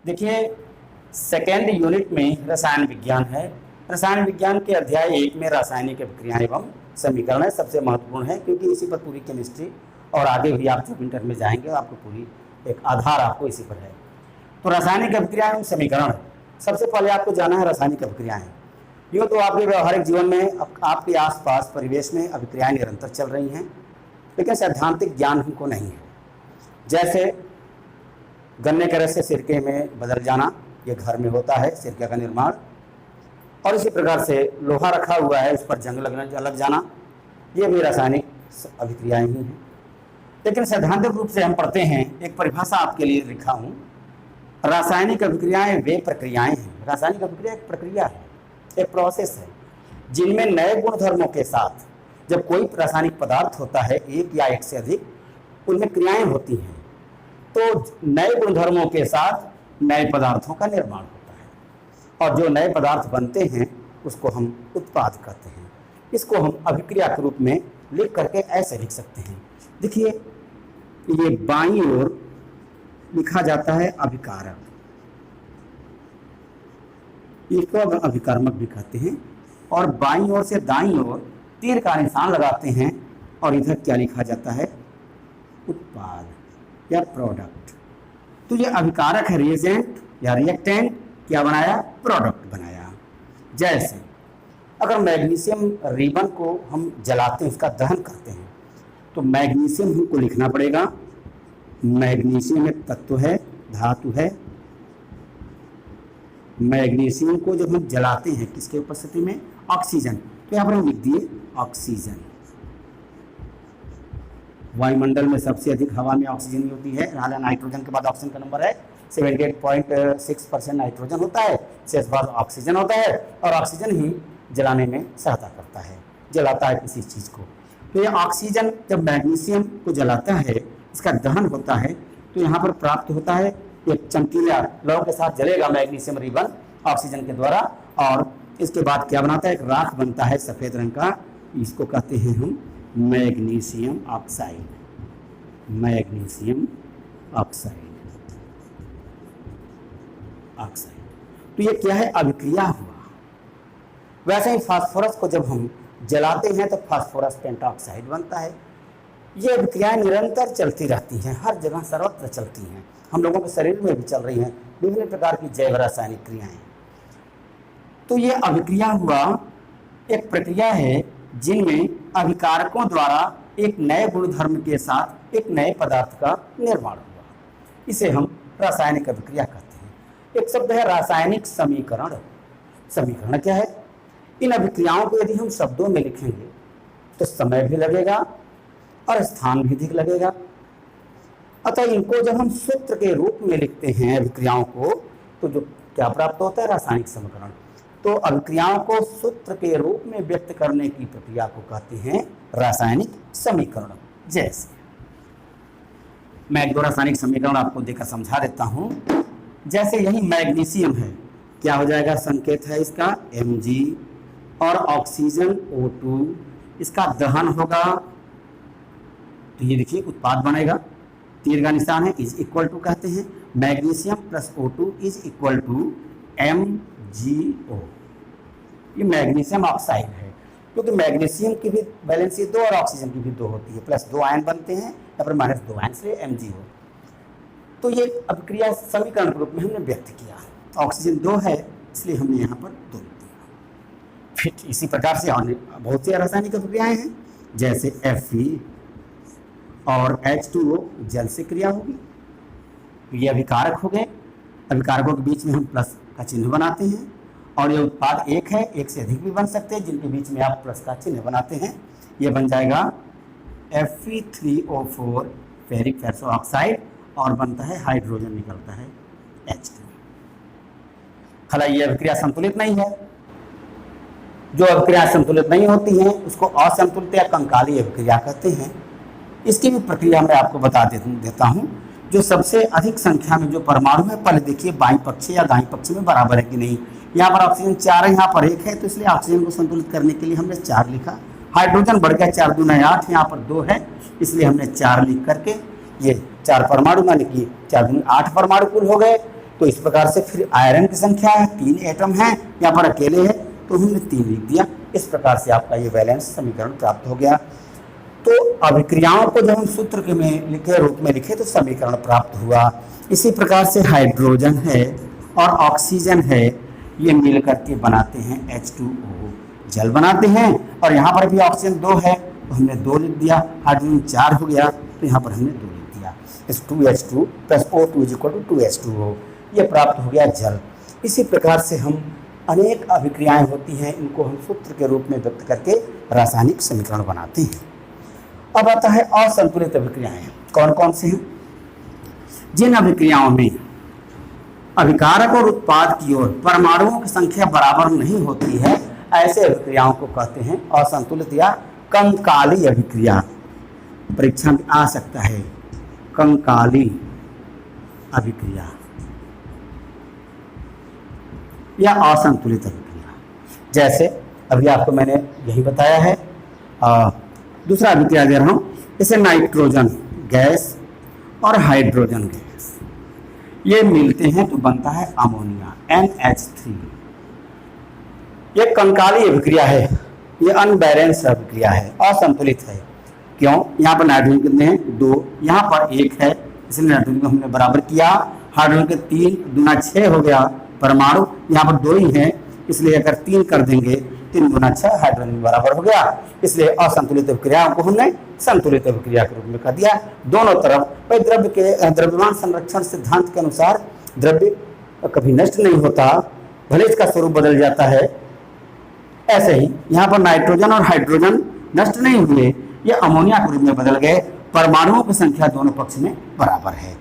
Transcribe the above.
देखिए, second unit में रसायन विज्ञान है। रसायन विज्ञान के अध्याय 1 में रासायनिक अभिक्रियाएं एवं समीकरण सबसे महत्वपूर्ण है, क्योंकि इसी पर पूरी केमिस्ट्री और आगे भी आप जब इंटर में जाएंगे आपको पूरी एक आधार आपको इसी पर है। तो रासायनिक अभिक्रियाएं एवं समीकरण, सबसे पहले आपको जाना है रासायनिक अभिक्रियाएं। यूँ तो आपके व्यवहारिक जीवन में आपके आसपास परिवेश में अभिक्रियाएं निरंतर चल रही हैं, लेकिन सैद्धांतिक ज्ञान हमको नहीं है। जैसे गन्ने के रस से सिरके में बदल जाना, ये घर में होता है सिरके का निर्माण, और इसी प्रकार से लोहा रखा हुआ है उस पर जंग लग जाना, ये भी रासायनिक अभिक्रियाएं ही हैं। लेकिन सैद्धांतिक रूप से हम पढ़ते हैं, एक परिभाषा आपके लिए लिखा हूँ, रासायनिक अभिक्रियाएं वे प्रक्रियाएं हैं। रासायनिक अभिक्रिया एक प्रक्रिया है, एक प्रोसेस है, जिनमें नए गुणधर्मों के साथ जब कोई रासायनिक पदार्थ होता है, एक या एक से अधिक, उनमें क्रियाएं होती हैं, तो नए गुणधर्मों के साथ नए पदार्थों का निर्माण होता है, और जो नए पदार्थ बनते हैं उसको हम उत्पाद कहते हैं। इसको हम अभिक्रिया के रूप में लिख करके ऐसे लिख सकते हैं। देखिए, ये बाईं ओर लिखा जाता है अभिकारक, इसको अभिकर्मक भी कहते हैं, और बाईं ओर से दाईं ओर तीर का निशान लगाते हैं और इधर क्या लिखा जाता है, उत्पाद या प्रोडक्ट। तो ये अभिकारक है, रिएजेंट या रिएक्टेंट, क्या बनाया, प्रोडक्ट बनाया। जैसे अगर मैग्नीशियम रिबन को हम जलाते हैं, उसका दहन करते हैं, तो मैग्नीशियम हमको लिखना पड़ेगा। मैग्नीशियम एक तत्व है, धातु है। मैग्नीशियम को जब हम जलाते हैं किसके उपस्थिति में, ऑक्सीजन, तो यहाँ पर हम लिख दिए ऑक्सीजन। वायुमंडल में सबसे अधिक हवा में ऑक्सीजन होती है, नाइट्रोजन के बाद ऑक्सीजन का नंबर है 78.6% नाइट्रोजन होता है, शेष भाग ऑक्सीजन होता है, और ऑक्सीजन ही जलाने में सहायता करता है, जलाता है किसी चीज़ को। तो ये ऑक्सीजन जब मैग्नीशियम को जलाता है, इसका दहन होता है, तो यहाँ पर प्राप्त होता है एक चमकीला लौ के साथ जलेगा मैग्नीशियम रिबन ऑक्सीजन के द्वारा, और इसके बाद क्या बनाता है, एक राख बनता है सफ़ेद रंग का, इसको कहते हैं हम मैग्नीशियम ऑक्साइड। मैग्नीशियम ऑक्साइड तो ये क्या है, अभिक्रिया हुआ। वैसे ही फास्फोरस को जब हम जलाते हैं तो फास्फोरस पेंटाऑक्साइड बनता है। ये अभिक्रियाएं निरंतर चलती रहती हैं, हर जगह सर्वत्र चलती हैं, हम लोगों के शरीर में भी चल रही हैं, विभिन्न प्रकार की जैव रासायनिक क्रियाएं। तो ये अभिक्रिया हुआ एक प्रक्रिया है जिनमें अभिकारकों द्वारा एक नए गुणधर्म के साथ एक नए पदार्थ का निर्माण हुआ। इसे हम रासायनिक अभिक्रिया कहते हैं। एक शब्द है रासायनिक समीकरण। समीकरण क्या है, इन अभिक्रियाओं को यदि हम शब्दों में लिखेंगे तो समय भी लगेगा और स्थान भी अधिक लगेगा। अतः इनको जब हम सूत्र के रूप में लिखते हैं अभिक्रियाओं को, तो जो क्या प्राप्त होता है, रासायनिक समीकरण। तो अभिक्रियाओं को सूत्र के रूप में व्यक्त करने की प्रक्रिया को कहते हैं रासायनिक समीकरण। जैसे मैं एक दो रासायनिक समीकरण आपको देकर समझा देता हूं। जैसे यही मैग्नीशियम है, क्या हो जाएगा, संकेत है इसका Mg, और ऑक्सीजन O2, इसका दहन होगा तो ये देखिए उत्पाद बनेगा, तीर का निशान है, इज इक्वल टू कहते हैं magnesium plus O2 is equal to MgO। ये मैग्नीशियम ऑक्साइड है, क्योंकि मैग्नीशियम की भी वैलेंसी 2 और ऑक्सीजन की भी 2 होती है, प्लस 2 आयन बनते हैं या फिर माइनस 2 आयन, इसलिए MgO। तो ये अभिक्रिया समीकरण के रूप में हमने व्यक्त किया। ऑक्सीजन 2 है इसलिए हमने यहाँ पर 2 दिया। फिर इसी प्रकार से और बहुत सी रासायनिक अभिक्रियाएं हैं, जैसे Fe और H2O जल से क्रिया होगी, ये अभिकारक हो गए। अभिकारकों के बीच में हम प्लस का चिन्ह बनाते हैं, और ये उत्पाद एक है, एक से अधिक भी बन सकते हैं, जिनके बीच में आप प्लस का चिन्ह बनाते हैं। ये बन जाएगा Fe3O4 फेरिक फेरसो ऑक्साइड, और बनता है हाइड्रोजन निकलता है H2। हालांकि ये अभिक्रिया संतुलित नहीं है। जो अभिक्रिया संतुलित नहीं होती हैं उसको असंतुलित या कंकाली अभिक्रिया कहते हैं। इसकी भी प्रक्रिया मैं आपको बता देता हूँ। जो सबसे अधिक संख्या में जो परमाणु है, पहले देखिए बाईं पक्ष या दाईं पक्ष में बराबर है कि नहीं। यहाँ पर ऑक्सीजन 4 है, यहाँ पर 1 है, तो इसलिए ऑक्सीजन को संतुलित करने के लिए हमने 4 लिखा। हाइड्रोजन बढ़ गया, 4 दूना 8, यहाँ पर 2 है, इसलिए हमने 4 लिख करके ये 4 परमाणु माने कि 4 दूना 8 परमाणु कुल हो गए। तो तो इस प्रकार से फिर आयरन की संख्या है 3 एटम है, यहाँ पर अकेले है तो हमने 3 लिख दिया। इस प्रकार से आपका ये वैलेंस समीकरण प्राप्त हो गया। तो अभिक्रियाओं को जब हम सूत्र के में लिखे रूप में लिखे तो समीकरण प्राप्त हुआ। इसी प्रकार से हाइड्रोजन है और ऑक्सीजन है, ये मिल करके बनाते हैं H2O, जल बनाते हैं। और यहाँ पर भी ऑक्सीजन 2 है तो हमने 2 लिख दिया, हाइड्रोजन 4 हो गया तो यहाँ पर हमने 2 लिख दिया। इस 2H2 प्लस O2 = 2H2O, ये प्राप्त हो गया जल। इसी प्रकार से हम अनेक अभिक्रियाएं होती हैं, इनको हम सूत्र के रूप में व्यक्त करके रासायनिक समीकरण बनाते हैं। अब आता है असंतुलित अभिक्रियाएं। कौन कौन से हैं? जिन अभिक्रियाओं में अभिकारक और उत्पाद की ओर परमाणुओं की संख्या बराबर नहीं होती है, ऐसे अभिक्रियाओं को कहते हैं असंतुलित या कंकाली अभिक्रिया। परीक्षा में आ सकता है कंकाली अभिक्रिया या असंतुलित अभिक्रिया। जैसे अभी आपको मैंने यही बताया है। दूसरा अभिक्रिया दे रहा हूं, इसे नाइट्रोजन गैस और हाइड्रोजन गैस ये मिलते हैं तो बनता है अमोनिया NH3। ये कंकाली अभिक्रिया है, ये अनबैलेंस अभिक्रिया है, असंतुलित है। क्यों? यहाँ पर नाइट्रोजन कितने हैं? 2, यहाँ पर 1 है, इसलिए नाइट्रोजन को हमने बराबर किया। हाइड्रोजन के 3 दूना 6 हो गया परमाणु, यहाँ पर 2 ही हैं, इसलिए अगर 3 कर देंगे 3 दूना 6 हाइड्रोजन बराबर हो गया। इसलिए असंतुलित अभिक्रियाओं को हमने संतुलित अभिक्रिया के रूप में कर दिया। दोनों तरफ भाई द्रव्य के द्रव्यमान संरक्षण सिद्धांत के अनुसार द्रव्य कभी नष्ट नहीं होता, भले इसका स्वरूप बदल जाता है। ऐसे ही यहाँ पर नाइट्रोजन और हाइड्रोजन नष्ट नहीं हुए, ये अमोनिया के रूप में बदल गए। परमाणुओं की संख्या दोनों पक्ष में बराबर है।